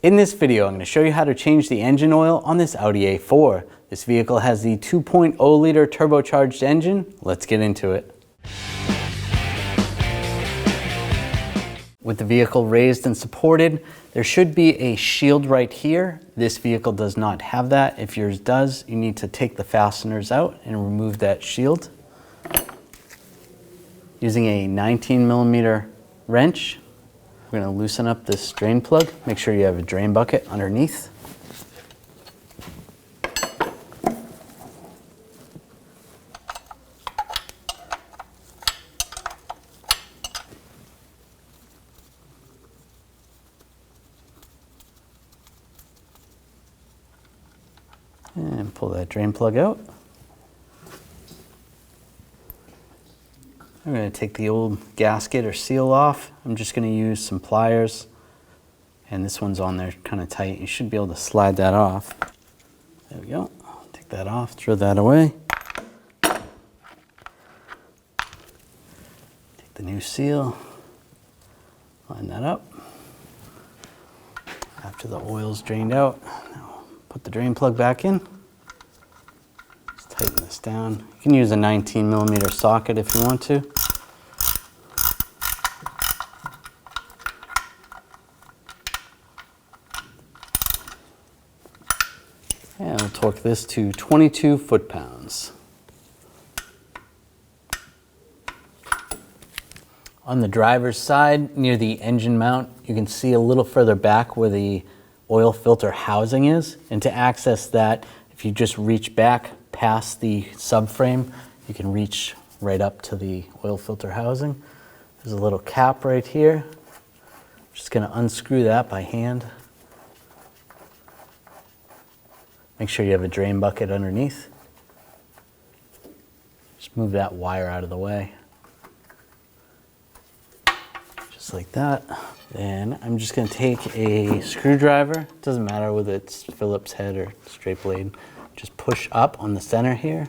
In this video, I'm going to show you how to change the engine oil on this Audi A4. This vehicle has the 2.0 liter turbocharged engine. Let's get into it. With the vehicle raised and supported, there should be a shield right here. This vehicle does not have that. If yours does, you need to take the fasteners out and remove that shield. Using a 19mm wrench, we're going to loosen up this drain plug. Make sure you have a drain bucket underneath. And pull that drain plug out. I'm going to take the old gasket or seal off. I'm just going to use some pliers, and this one's on there kind of tight. You should be able to slide that off. There we go. Take that off, throw that away. Take the new seal, line that up. After the oil's drained out, now put the drain plug back in. Just tighten this down. You can use a 19mm socket if you want to. And we'll torque this to 22 foot-pounds. On the driver's side, near the engine mount, you can see a little further back where the oil filter housing is. And to access that, if you just reach back past the subframe, you can reach right up to the oil filter housing. There's a little cap right here. I'm just going to unscrew that by hand. Make sure you have a drain bucket underneath. Just move that wire out of the way. Just like that. Then I'm just going to take a screwdriver. It doesn't matter whether it's Phillips head or straight blade. Just push up on the center here.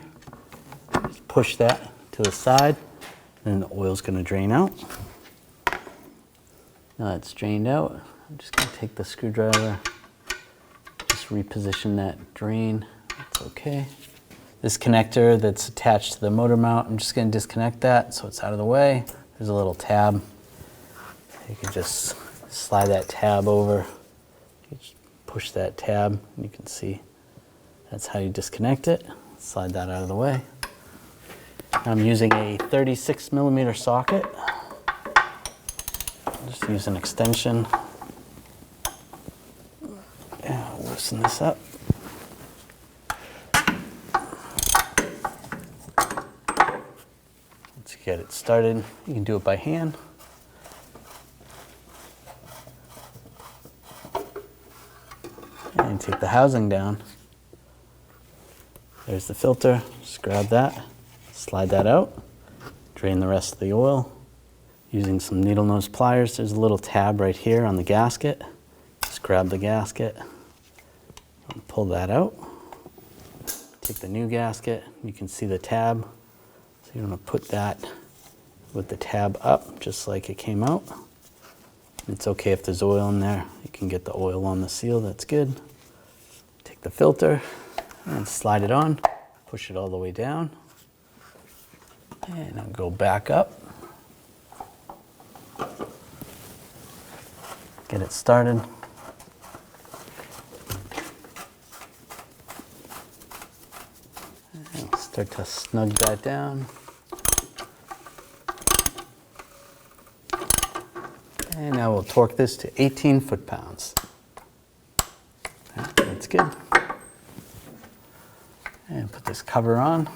Just push that to the side. And the oil's going to drain out. Now that's drained out, I'm just going to take the screwdriver. Reposition that drain. That's okay. This connector that's attached to the motor mount, I'm just going to disconnect that so it's out of the way. There's a little tab. You can just slide that tab over. You just push that tab and you can see that's how you disconnect it. Slide that out of the way. I'm using a 36mm socket. Just use an extension. Loosen this up. Let's get it started. You can do it by hand. And take the housing down. There's the filter. Just grab that, slide that out, drain the rest of the oil. Using some needle nose pliers, there's a little tab right here on the gasket. Just grab the gasket. Pull that out. Take the new gasket. You can see the tab. So you want to put that with the tab up just like it came out. It's okay if there's oil in there. You can get the oil on the seal. That's good. Take the filter and slide it on. Push it all the way down. And I'll go back up. Get it started. Start to snug that down. And now we'll torque this to 18 foot-pounds. That's good. And put this cover on.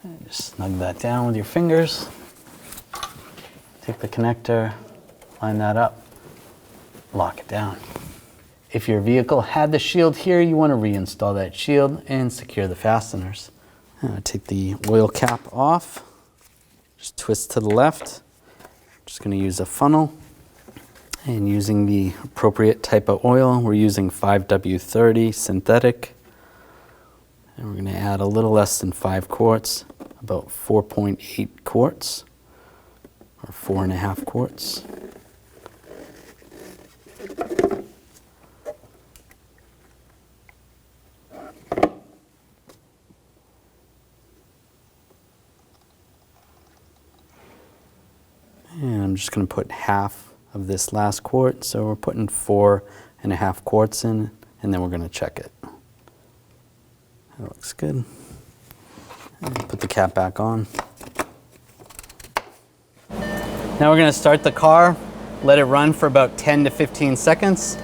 And just snug that down with your fingers. Take the connector, line that up, lock it down. If your vehicle had the shield here, you want to reinstall that shield and secure the fasteners. Take the oil cap off, just twist to the left. Just going to use a funnel and using the appropriate type of oil. We're using 5W30 synthetic. And we're going to add a little less than 5 quarts, about 4.8 quarts, or 4.5 quarts. And I'm just going to put half of this last quart, so we're putting 4.5 quarts in, and then we're going to check it. That looks good. And put the cap back on. Now we're going to start the car, let it run for about 10 to 15 seconds.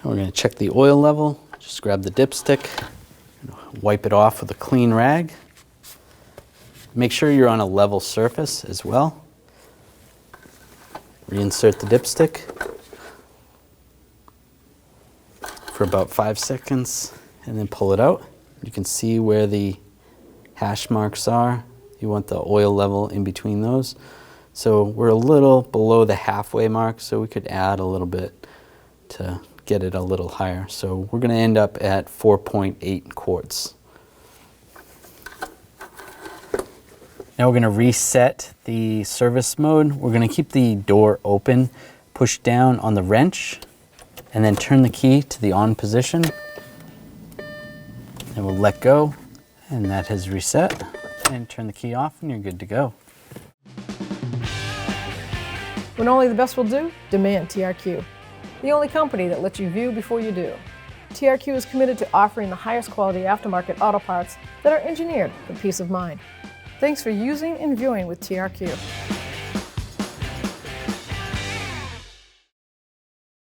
We're going to check the oil level. Just grab the dipstick, wipe it off with a clean rag. Make sure you're on a level surface as well. Reinsert the dipstick for about 5 seconds and then pull it out. You can see where the hash marks are. You want the oil level in between those. So we're a little below the halfway mark, so we could add a little bit to get it a little higher. So we're going to end up at 4.8 quarts. Now we're going to reset the service mode. We're going to keep the door open, push down on the wrench, and then turn the key to the on position. And we'll let go, and that has reset. And turn the key off, and you're good to go. When only the best will do, demand TRQ. The only company that lets you view before you do. TRQ is committed to offering the highest quality aftermarket auto parts that are engineered for peace of mind. Thanks for using and viewing with TRQ.